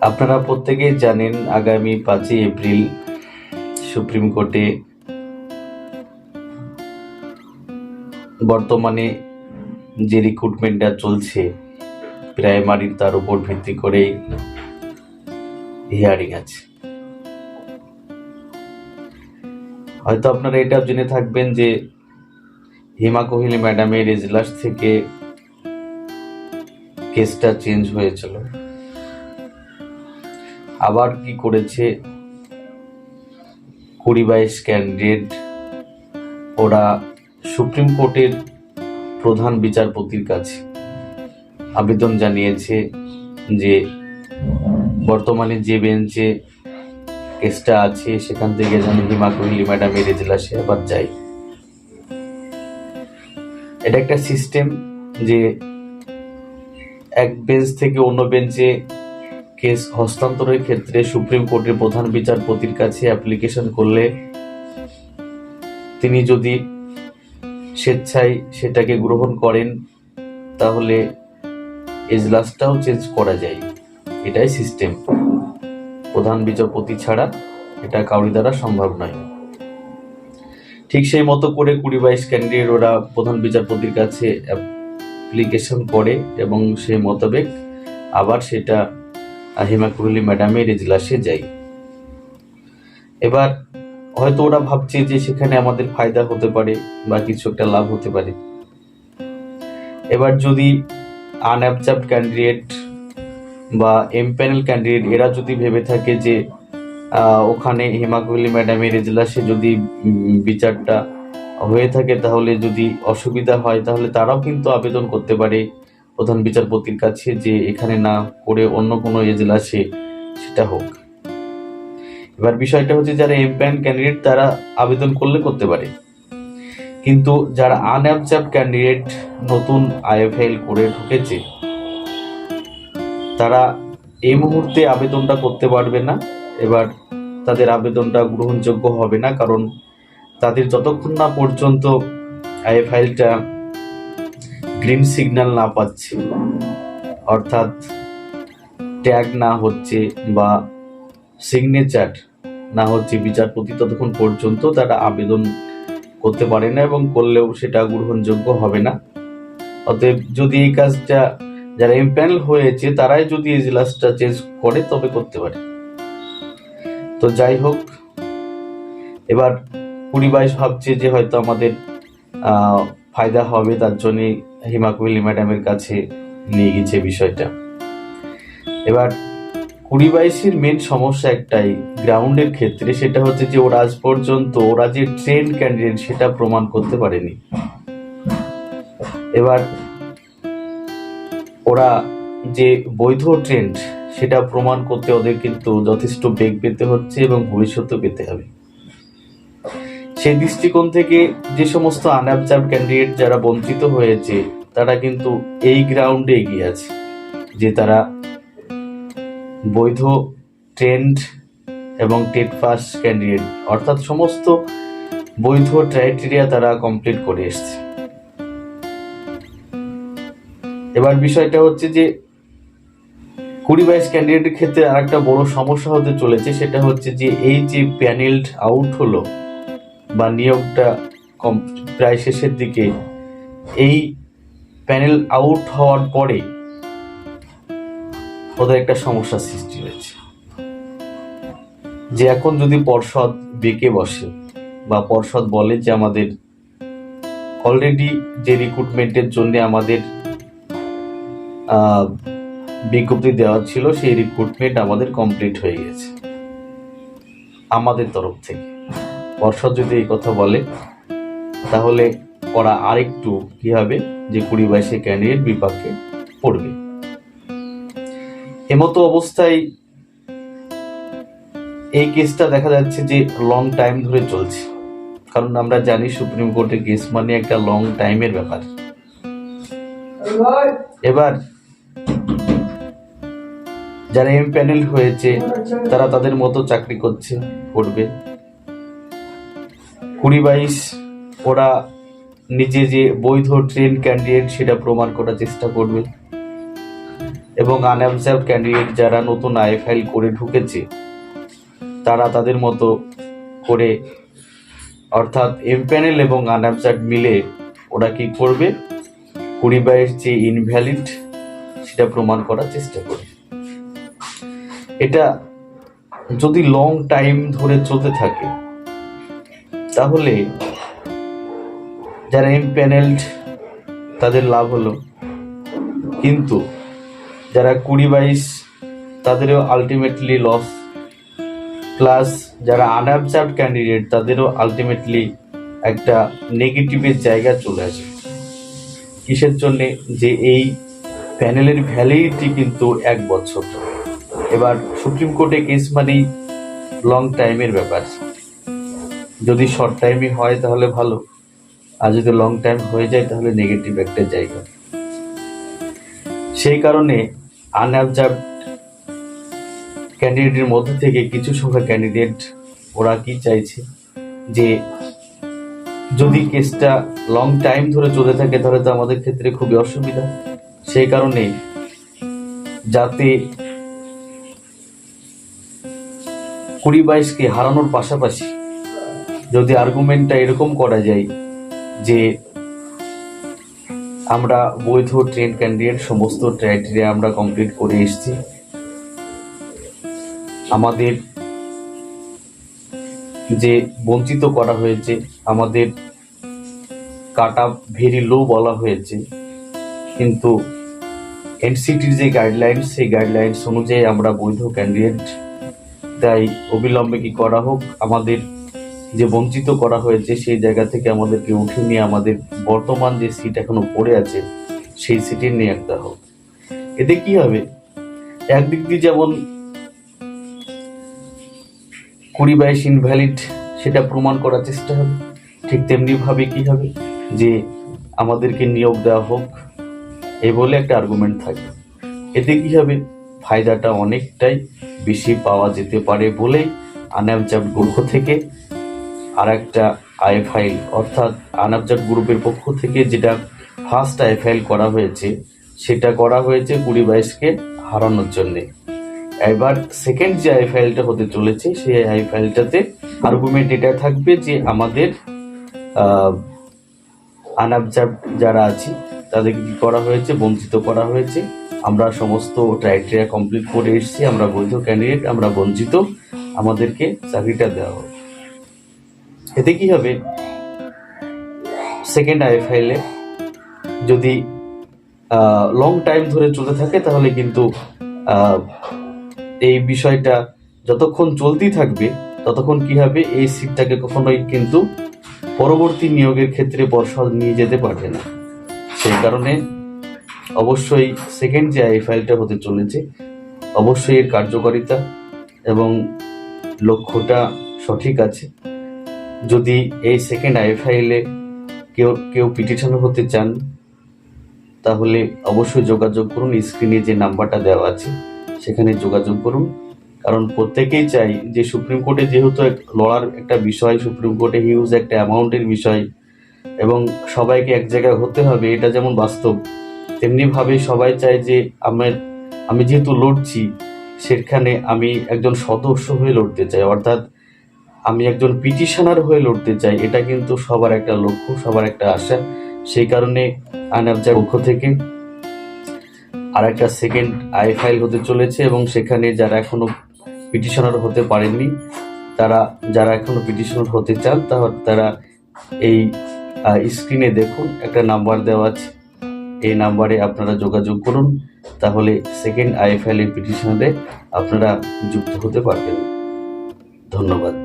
আপনারা প্রত্যেকেই জানেন আগামী 5ই এপ্রিল সুপ্রিম কোর্টে বর্তমানে যে রিক্রুটমেন্টটা চলছে প্রাইমারির, তার উপর ভিত্তি করেই হিয়ারিং আছে। হয়তো আপনারা এটা জেনে থাকবেন যে হিমা কোহলি ম্যাডামের এজলাস থেকে কেসটা চেঞ্জ হয়েছিল। আবার কি করেছে, 20-22 ক্যান্ডিডেট ওরা সুপ্রিম কোর্টের প্রধান বিচারপতির কাছে আবেদন জানিয়েছে যে বর্তমানে যে বেঞ্চে কেসটা আছে সেখান থেকে যেন হিমা কোহলি ম্যাডামের এজলাসে আবার যায়। এটা একটা সিস্টেম যে এক বেঞ্চ থেকে অন্য বেঞ্চে কেস হস্তান্তরের ক্ষেত্রে সুপ্রিম কোর্টের প্রধান বিচারপতির কাছে অ্যাপ্লিকেশন করলে তিনি যদি স্বেচ্ছায় সেটাকে গ্রহণ করেন তাহলে এজলাসটাও চেঞ্জ করা যায়। এটাই সিস্টেম, প্রধান বিচারপতি ছাড়া এটা কাউরি দ্বারা সম্ভব নয়। ঠিক সেই মতো করে 20-22 ক্যান্ডিডেট ওরা প্রধান বিচারপতির কাছে অ্যাপ্লিকেশন করে এবং সেই মোতাবেক আবার সেটা হিমা কোহলি ম্যাডামের এজলাসে যায়। এবার হয়তো ওরা ভাবছে যে সেখানে আমাদের ফায়দা হতে পারে বা কিছু একটা লাভ হতে পারে। এবার যদি আনঅ্যাবজার্ভড ক্যান্ডিডেট বা এমপ্যানেল ক্যান্ডিডেট এরা যদি ভেবে থাকে যে ওখানে হিমা কোহলি ম্যাডামের এজলাসে যদি বিচারটা হয়ে থাকে তাহলে যদি অসুবিধা হয় তাহলে তারাও কিন্তু আবেদন করতে পারে প্রধান বিচারপতির কাছে যে এখানে না করে অন্য কোনো এজলাসে সেটা হোক। এবার বিষয়টা হচ্ছে যারা এমপ্যানেল ক্যান্ডিডেট তারা আবেদন করতে পারে, কিন্তু যারা আনঅ্যাবজার্ভড ক্যান্ডিডেট নতুন আইএফআইএল করে ঢুকেছে তারা এই মুহূর্তে আবেদনটা করতে পারবে না। এবার তাদের আবেদনটা গ্রহণযোগ্য হবে না, কারণ তাদের যতক্ষণ না পর্যন্ত আইএফআইএলটা গ্রিন সিগন্যাল না পাচ্ছে, অর্থাৎ ট্যাগ না হচ্ছে বা সিগনেচার না হচ্ছে বিচারপতি, ততক্ষণ পর্যন্ত তারা আবেদন করতে পারে না এবং করলেও সেটা গ্রহণযোগ্য হবে না। অতএব যদি এই কাজটা যারা এমপ্যানেল হয়েছে তারাই যদি এজলাসটা চেঞ্জ করে তবে করতে পারে। তো যাই হোক, এবার 20-22 ভাবছে যে হয়তো আমাদের ফায়দা হবে, তার জন্য হিমা কোহলি ম্যাডামের কাছে নিয়ে গেছে বিষয়টা। এবার 20-22-এর মেন সমস্যা একটাই গ্রাউন্ডের ক্ষেত্রে, সেটা হচ্ছে যে ওরা আজ পর্যন্ত ওরা যে ট্রেন্ড ক্যান্ডিডেট সেটা প্রমাণ করতে পারেনি। এবার ওরা যে বৈধ ট্রেন্ড সেটা প্রমাণ করতে ওদের কিন্তু যথেষ্ট বেগ পেতে হচ্ছে এবং ভবিষ্যতেও পেতে হবে। সেই দৃষ্টিকোণ থেকে যে সমস্ত আনঅ্যাবজার্ভ ক্যান্ডিডেট যারা বঞ্চিত হয়েছে তারা কিন্তু এই গ্রাউন্ডে এগিয়ে আছে যে তারা বৈধ ট্রেন্ড এবং টেট পাস ক্যান্ডিডেট, অর্থাৎ সমস্ত বৈধ ক্রাইটেরিয়া তারা কমপ্লিট করে এসছে। এবার বিষয়টা হচ্ছে যে 20-22 ক্যান্ডিডেটের ক্ষেত্রে আর একটা বড় সমস্যা হতে চলেছে, সেটা হচ্ছে যে এই যে প্যানেল আউট হলো বা নিয়োগটা প্রায় শেষের দিকে, এই প্যানেল আউট হওয়ার পরে ওদের একটা সমস্যা সৃষ্টি হয়েছে যে এখন যদি পর্ষদ বেঁকে বসে বা পর্ষদ বলে যে আমাদের অলরেডি যে রিক্রুটমেন্টের জন্য আমাদের বিজ্ঞপ্তি দেওয়া ছিল সেই রিক্রুটমেন্ট আমাদের কমপ্লিট হয়ে গেছে আমাদের তরফ থেকে, পর্ষদ যদি এই কথা বলে তাহলে ওরা আরেকটু কি হবে যে 20-22 ক্যান্ডিডেট বিপাকে পড়বে। এমতো অবস্থায় এই কেসটা দেখা যাচ্ছে যে লং টাইম ধরে চলছে, কারণ আমরা জানি সুপ্রিম কোর্টের কেস মানে একটা লং টাইমের ব্যাপার। এবার যারা এমপ্যানেল হয়েছে তারা তাদের মতো চাকরি করবে। 20-22 ওরা নিজে যে বৈধ ট্রেন্ড ক্যান্ডিডেট সেটা প্রমাণ করার চেষ্টা করবে। এবং আনঅবজার্ভড ক্যান্ডিডেট যারা নতুন আইএ ফাইল করে ঢুকেছে তারা তাদের মতো করে, অর্থাৎ এমপ্যানেল এবং আনঅবজার্ভড মিলে ওরা কি করবে, 2022 যে ইনভ্যালিড সেটা প্রমাণ করার চেষ্টা করবে। এটা যদি লং টাইম ধরে চলতে থাকে তাহলে যারা এমপ্যানেলড তাদের লাভ হলো, কিন্তু যারা 2022 তাদেরও আলটিমেটলি লস, প্লাস যারা আনঅবজার্ভড ক্যান্ডিডেট তাদেরও আলটিমেটলি একটা নেগেটিভের জায়গা চলে আসে। কিসের জন্যে? যে এই প্যানেলের ভ্যালিডিটি কিন্তু 1 বছর। এবার সুপ্রিম কোর্টে কেস মানেই লং টাইমের ব্যাপার। যদি শর্ট টাইমে হয় তাহলে ভালো, আর যদি লং টাইম হয়ে যায় তাহলে নেগেটিভ একটা জায়গা। সেই কারণে আনঅবজার্ভড ক্যান্ডিডেটের মধ্যে থেকে কিছু সংখ্যা ক্যান্ডিডেট ওরা কি চাইছে, যে যদি কেসটা লং টাইম ধরে চলে থাকে তাহলে তো আমাদের ক্ষেত্রে খুবই অসুবিধা। সেই কারণে যাতে 2022-কে হারানোর পাশাপাশি যদি আর্গুমেন্টটা এরকম করা যায় যে আমরা বৈধ ট্রেন্ড ক্যান্ডিডেট সমস্ত ক্রাইটেরিয়া আমরা কমপ্লিট করে এসেছি, আমাদের যে বঞ্চিত করা হয়েছে, আমাদের কাট অফ ভেরি লো বলা হয়েছে, কিন্তু এনসিটির যে গাইডলাইন্স সেই গাইডলাইন্স অনুযায়ী আমরা বৈধ ক্যান্ডিডেট, তাই অবিলম্বে কি করা হোক, আমাদের যে বঞ্চিত করা হয়েছে সেই জায়গা থেকে আমাদেরকে উঠে নিয়ে আমাদের বর্তমান যে সিট এখনো পড়ে আছে সেই সিটে নিয়ে আসতে হোক। এতে কি হবে, একদিক দিয়ে যেমন 2022 ইনভ্যালিড সেটা প্রমাণ করার চেষ্টা হবে, ঠিক তেমনি ভাবে কি হবে যে আমাদেরকে নিয়োগ দেওয়া হোক এই বলে একটা আর্গুমেন্ট থাকবে। এতে কি হবে, ফায়দাটা অনেকটাই বেশি পাওয়া যেতে পারে বলেই আনঅবজার্ভড গ্রুপ থেকে আর একটা আইএ ফাইল, অর্থাৎ আনঅবজার্ভড গ্রুপের পক্ষ থেকে যেটা ফার্স্ট আইএ ফাইল করা হয়েছে সেটা করা হয়েছে 2022-কে হারানোর জন্যে। এবার সেকেন্ড যে আইএ ফাইলটা হতে চলেছে সেই আইএ ফাইলটাতে আর্গুমেন্ট এটা থাকবে যে আমাদের আনঅবজার্ভড যারা আছি তাদেরকে কি করা হয়েছে, বঞ্চিত করা হয়েছে, আমরা সমস্ত ক্রাইটেরিয়া কমপ্লিট করে এসেছি, আমরা বৈধ ক্যান্ডিডেট, আমরা বঞ্চিত, আমাদেরকে চাকরিটা দেওয়া হবে। এতে কি হবে, সেকেন্ড আইএ ফাইলে যদি লং টাইম ধরে চলতে থাকে তাহলে কিন্তু এই বিষয়টা যতক্ষণ চলতেই থাকবে ততক্ষণ কি হবে, এই সিটটাকে কখনোই কিন্তু পরবর্তী নিয়োগের ক্ষেত্রে পর্ষদ নিয়ে যেতে পারবে না। সেই কারণে অবশ্যই সেকেন্ড যে আইএ ফাইলটা হতে চলেছে অবশ্যই এর কার্যকারিতা এবং লক্ষ্যটা সঠিক আছে। যদি এই সেকেন্ড আইএ ফাইলে কেউ পিটিশন হতে চান তাহলে অবশ্যই যোগাযোগ করুন, স্ক্রিনে যে নাম্বারটা দেওয়া আছে সেখানে যোগাযোগ করুন। কারণ প্রত্যেকেই চাই যে সুপ্রিম কোর্টে যেহেতু লড়ার একটা বিষয়, সুপ্রিম কোর্টে হিউজ একটা অ্যামাউন্টের বিষয় এবং সবাইকে এক জায়গায় হতে হবে, এটা যেমন বাস্তব তেমনিভাবে সবাই চায় যে আমি যেহেতু লড়ছি সেখানে আমি একজন সদস্য হয়ে লড়তে চাই, অর্থাৎ আমি একজন পিটিশনার হয়ে লড়তে চাই। এটা কিন্তু সবার একটা লক্ষ্য, সবার একটা আশা। সেই কারণে আনঅবজার্ভড পক্ষ থেকে আর একটা সেকেন্ড আইএ ফাইল হতে চলেছে এবং সেখানে যারা এখনো পিটিশনার হতে পারেননি, যারা এখনো পিটিশনার হতে চান তারা এই স্ক্রিনে দেখুন একটা নাম্বার দেওয়া আছে, এই নাম্বারে আপনারা যোগাযোগ করুন, তাহলে সেকেন্ড আইএ ফাইলের পিটিশনারে আপনারা যুক্ত হতে পারবেন। ধন্যবাদ।